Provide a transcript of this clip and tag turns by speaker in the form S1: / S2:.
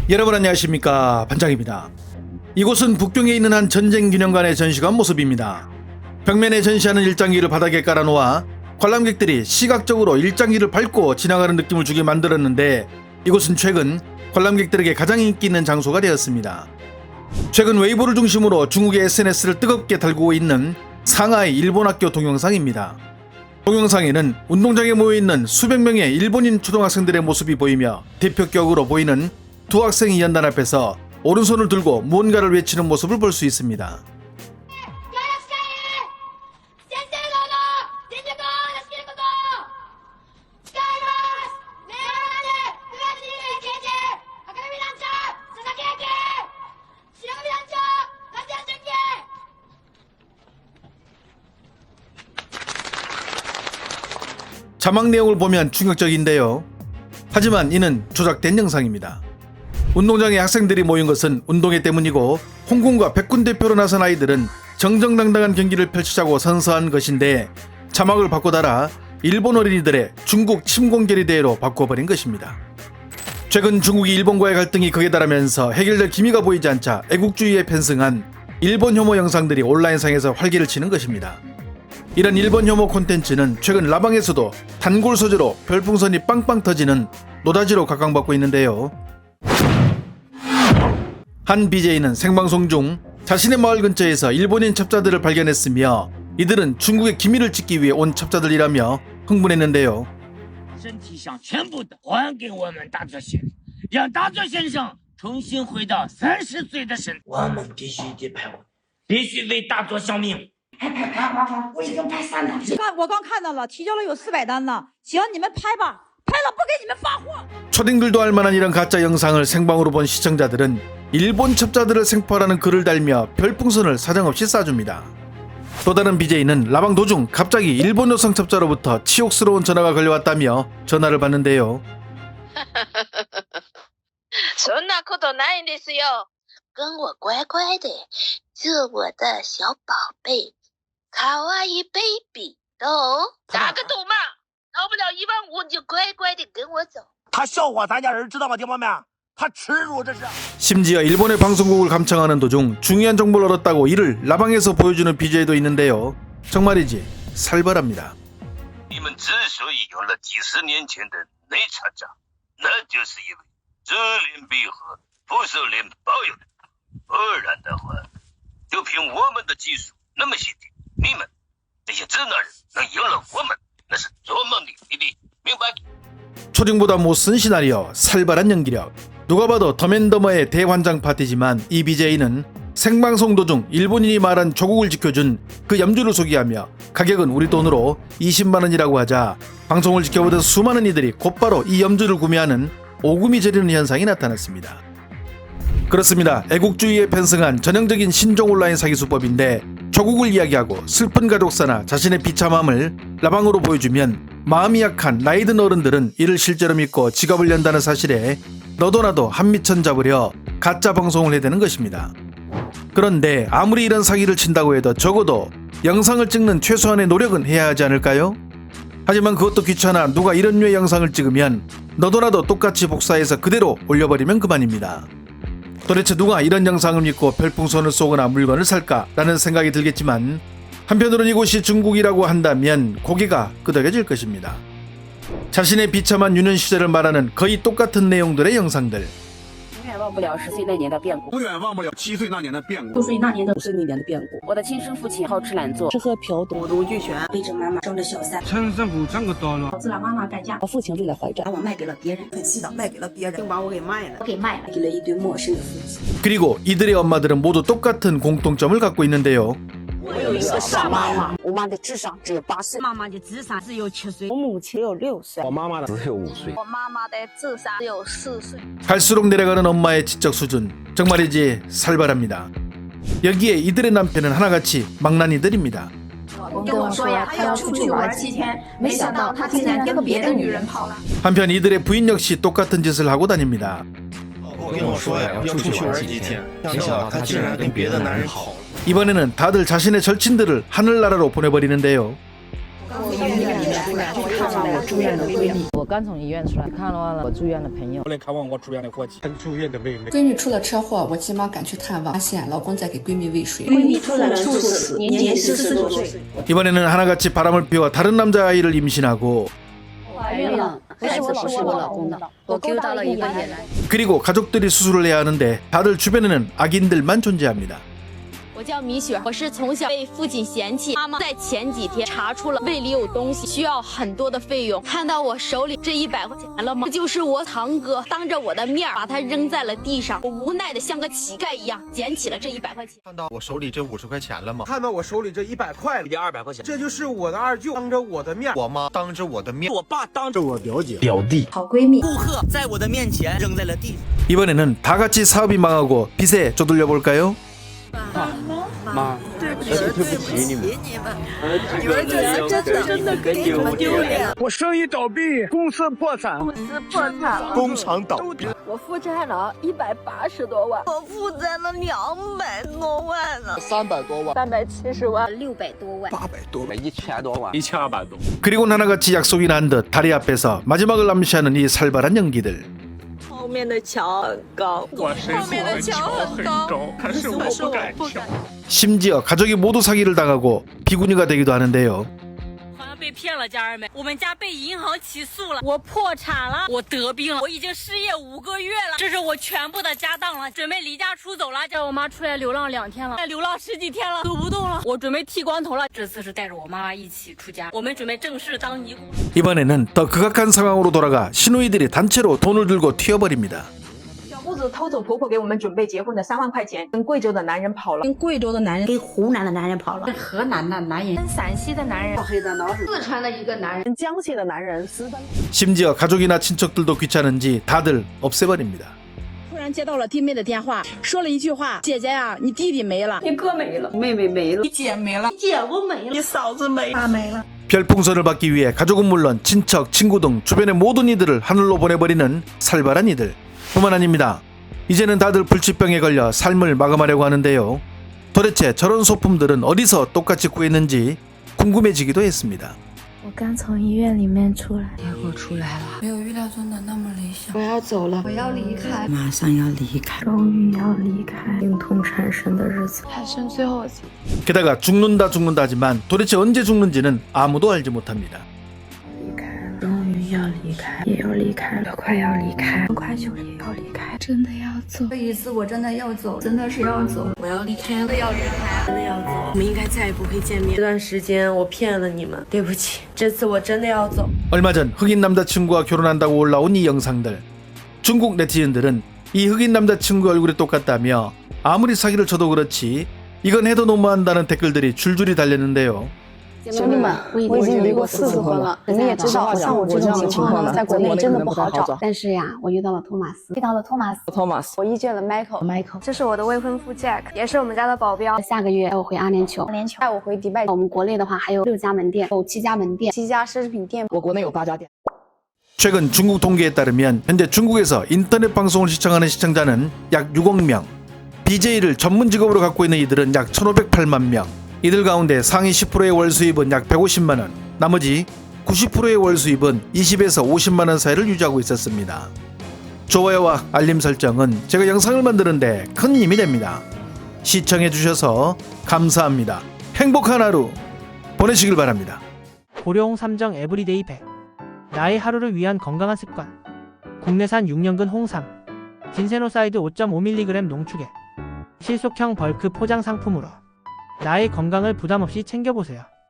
S1: 여러분 안녕하십니까, 반장입니다. 이곳은 북경에 있는 한 전쟁기념관의 전시관 모습입니다. 벽면에 전시하는 일장기를 바닥에 깔아놓아 관람객들이 시각적으로 일장기를 밟고 지나가는 느낌을 주게 만들었는데, 이곳은 최근 관람객들에게 가장 인기 있는 장소가 되었습니다. 최근 웨이보를 중심으로 중국의 SNS를 뜨겁게 달구고 있는 상하이 일본 학교 동영상입니다. 동영상에는 운동장에 모여있는 수백 명의 일본인 초등학생들의 모습이 보이며, 대표격으로 보이는 두 학생이 연단 앞에서 오른손을 들고 무언가를 외치는 모습을 볼 수 있습니다. 자막 내용을 보면 충격적인데요. 하지만 이는 조작된 영상입니다. 운동장에 학생들이 모인 것은 운동회 때문이고, 홍콩과 백군 대표로 나선 아이들은 정정당당한 경기를 펼치자고 선서한 것인데, 자막을 바꿔 달아 일본 어린이들의 중국 침공결의 대회로 바꿔버린 것입니다. 최근 중국이 일본과의 갈등이 극에 달하면서 해결될 기미가 보이지 않자 애국주의에 편승한 일본 혐오 영상들이 온라인상에서 활기를 치는 것입니다. 이런 일본 혐오 콘텐츠는 최근 라방에서도 단골 소재로 별풍선이 빵빵 터지는 노다지로 각광받고 있는데요. 한 BJ는 생방송 중 자신의 마을 근처에서 일본인 첩자들을 발견했으며, 이들은 중국의 기밀을 찍기 위해 온 첩자들이라며 흥분했는데요.
S2: 身体上全部的还给我们大作先生，让大作先生重新回到30岁的身。我们必须得拍我，必须为大作效命。我已经拍3单。
S3: 我刚看到了，提交了有400单呢。行，你们拍吧，拍了不给你们发货。
S1: 초딩들도 알만한 이런 가짜 영상을 생방으로 본 시청자들은 일본 첩자들을 생포하라는 글을 달며 별풍선을 사정없이 쏴줍니다. 또 다른 BJ는 라방 도중 갑자기 일본 여성 첩자로부터 치욕스러운 전화가 걸려왔다며 전화를 받는데요.
S4: そんなことないんですよ。跟我乖乖的，做我的小宝贝，卡哇伊 baby， 懂？打个赌嘛，到不了15000，你就乖乖的跟我走。
S2: 他笑话咱家人，知道吗，听众们？他耻辱这是。
S1: 심지어 일본의 방송국을 감청하는 도중 중요한 정보를 얻었다고 이를 라방에서 보여주는 BJ도 있는데요. 정말이지 살벌합니다.
S5: 你们之所以有了几十年前的内插架，那就是因为这脸闭合，不受脸保有的。不然的话，就凭我们的技术那么先进，你们这些直男人能赢了我们，那是做梦的，明白？
S1: 초딩보다 못쓴 시나리오, 살벌한 연기력. 누가 봐도 더맨더머의 대환장 파티지만 이 BJ는 생방송 도중 일본인이 말한 조국을 지켜준 그 염주를 소개하며 가격은 우리 돈으로 20만원이라고 하자 방송을 지켜보던 수많은 이들이 곧바로 이 염주를 구매하는 오금이 저리는 현상이 나타났습니다. 그렇습니다. 애국주의에 편승한 전형적인 신종 온라인 사기 수법인데, 조국을 이야기하고 슬픈 가족사나 자신의 비참함을 라방으로 보여주면 마음이 약한 나이든 어른들은 이를 실제로 믿고 지갑을 연다는 사실에 너도 나도 한미천 잡으려 가짜 방송을 해대는 것입니다. 그런데 아무리 이런 사기를 친다고 해도 적어도 영상을 찍는 최소한의 노력은 해야 하지 않을까요? 하지만 그것도 귀찮아 누가 이런 류의 영상을 찍으면 너도 나도 똑같이 복사해서 그대로 올려버리면 그만입니다. 도대체 누가 이런 영상을 믿고 별풍선을 쏘거나 물건을 살까라는 생각이 들겠지만, 한편으로는 이곳이 중국이라고 한다면 고개가 끄덕여질 것입니다. 자신의 비참한 유년 시절을 말하는 거의 똑같은 내용들의 영상들.
S6: 永远忘不了10岁那年的变故，
S7: 永远忘不了7岁那年的变故
S6: 6岁那年的5岁那年的变故。我的亲生父亲好吃懒做，吃喝嫖赌，
S3: 五毒俱全，
S8: 背着妈妈生着小三，
S7: 陈胜虎这个刀了，
S8: 导致了妈妈改嫁，
S6: 我父亲为了还债，
S8: 把我卖给了别人，
S3: 很气的卖给了别人，把我给卖了，
S8: 我给卖了，给了一堆陌生的夫妻。
S1: 그리고 이들의 엄마들은 모두 똑같은 공통점을 갖고 있는데요.
S6: 我有一个傻妈妈，我妈的智商只有8岁，
S3: 妈妈的智商只有7岁，
S6: 我母亲有6岁，
S7: 我妈妈的只有5岁。
S4: 我妈妈的智商只有4岁。
S1: 갈수록 내려가는 엄마의 지적 수준, 정말이지 살벌합니다. 여기에 이들의 남편은 하나같이 망나니들입니다.
S8: 跟我说呀，他要出去玩7天，没想到他竟然跟别的女人跑了。
S1: 한편 이들의 부인 역시 똑같은 짓을 하고 다닙니다.
S9: 跟我说呀，要出去玩几天，没想到他竟然跟别的男人跑了。
S1: 이번에는 다들 자신의 절친들을 하늘나라로 보내버리는데요.
S6: 我从医院里面出来，看完我住院的闺蜜。我刚从医院出来，看望了我住院的朋友。
S1: 来看望我住院的伙计，
S7: 住院的妹妹。
S8: 闺蜜出了车祸，我急忙赶去探望，发现老公在给闺蜜喂水。
S6: 闺蜜突然猝死，年仅40多岁。
S1: 이번에는 하나같이 바람을 피워 다른 남자아이를 임신하고
S6: 怀孕了，孩子不是我老公的，我勾搭了一个野男。
S1: 그리고 가족들이 수술을 해야 하는데 다들 주변에는 악인들만 존재합니다.
S10: 我叫米雪，我是从小被父亲嫌弃，妈妈在前几天查出了胃里有东西，需要很多的费用。看到我手里这100块钱了吗？这就是我堂哥当着我的面把它扔在了地上，我无奈的像个乞丐一样捡起了这100块钱。
S9: 看到我手里这50块钱了吗？
S7: 看到我手里这100块了，200块钱，这就是我的二舅当着我的面，
S9: 我妈当着我的面，
S7: 我爸当着我表姐、
S9: 表弟，
S8: 好闺蜜，
S2: 顾客在我的面前扔在了地上。
S1: 이번에는 다 같이 사업이 망하고 빚에 쪼들려 볼까요?
S7: 妈，对不起你们，
S10: 你们真的给你们丢脸。
S7: 我生意倒闭，公司破产，工厂倒闭，
S10: 我负债了180多万，我负债了200多万呢
S9: 300多万
S10: ，370万，600多万
S7: 800多万，1000多万，1200多。
S1: 그리고 하나같이 약속이 난 듯 다리 앞에서 마지막을 암시하는 이 살벌한 연기들.
S10: 后面的墙很高，后面的墙很高，可是我不敢跳。
S1: 심지어 가족이 모두 사기를 당하고 비구니가 되기도 하는데요.
S10: 好像被骗了，家人们，我们家被银行起诉了，我破产了，我得病了，我已经失业5个月了，这是我全部的家当了，准备离家出走了。叫我妈出来流浪2天了，流浪10几天了，走不动了，我准备剃光头了。这次是带着我妈妈一起出家，我们准备正式当尼姑。
S1: 이번에는 더 극악한 상황으로 돌아가 시누이들이 단체로 돈을 들고 튀어버립니다.
S6: 小姑子偷走婆婆给我们准备结婚的3万块钱，跟贵州的男人跑了，
S8: 跟贵州的男人，
S6: 跟湖南的男人跑了，
S8: 跟河南的男人，
S6: 跟陕西的男人，
S8: 黑的老是四川的一个男人，
S6: 跟江西的男人私奔。
S1: 심지어 가족이나 친척들도 귀찮은지 다들 없애버립니다.
S6: 突然接到了弟妹的电话，说了一句话：“姐姐啊，你弟弟没了，
S8: 你哥没了，妹妹没了，
S6: 你姐没了，
S8: 你姐夫没了，
S6: 你嫂子没了，爸没了。”
S1: 별풍선을 받기 위해 가족은 물론 친척, 친구 등 주변의 모든 이들을 하늘로 보내버리는 살벌한 이들. 뿐만 아닙니다. 이제는 다들 불치병에 걸려 삶을 마감하려고 하는데요. 도대체 저런 소품들은 어디서 똑같이 구했는지 궁금해지기도 했습니다.
S10: 我刚从医院里面出来，
S8: 结果出来了，没有预料中的那么理想。我要走了，我要离开，马上要离开，
S10: 终于要离开病痛缠身的日子，
S8: 还剩最后一次。
S1: 게다가 죽는다 하지만 도대체 언제 죽는지는 아무도 알지 못합니다.
S10: 离开了，终于要离开，也要离开了，快要离开，很快就也要离开，真的要走。
S8: 这一次我真的要走，真的是要走，我要离开了，要离开，真的要走。我们应该再也不会见面。这段时间我骗了你们，对不起，这次我真的要走。
S1: 얼마 전 흑인 남자친구와 결혼한다고 올라온 이 영상들. 중국 네티즌들은 이 흑인 남자친구 얼굴이 똑같다며 아무리 사기를 쳐도 그렇지 이건 해도 너무한다는 댓글들이 줄줄이 달렸는데요.
S8: 兄弟们，我已经离过4次婚了，你们也知道，像我这种情况呢，在国内真的不好找。但是呀，我遇到了托马斯，我遇见了 Michael， 这是我的未婚夫 Jack， 也是我们家的保镖。下个月带我回阿联酋，带我回迪拜。我们国内的话还有6家门店，有7家门店，7家奢侈品店。我国内有8家店。
S1: 최근 중국 통계에 따르면 현재 중국에서 인터넷 방송을 시청하는 시청자는 약 6억 명, BJ를 전문 직업으로 갖고 있는 이들은 약 1,508만 명. 이들 가운데 상위 10%의 월 수입은 약 150만 원, 나머지 90%의 월 수입은 20에서 50만 원 사이를 유지하고 있었습니다. 좋아요와 알림 설정은 제가 영상을 만드는데 큰 힘이 됩니다. 시청해주셔서 감사합니다. 행복한 하루 보내시길 바랍니다.
S11: 고려홍 3정 에브리데이 100. 나의 하루를 위한 건강한 습관. 국내산 6년근 홍삼. 진세노사이드 5.5mg 농축액. 실속형 벌크 포장 상품으로 나의 건강을 부담없이 챙겨보세요.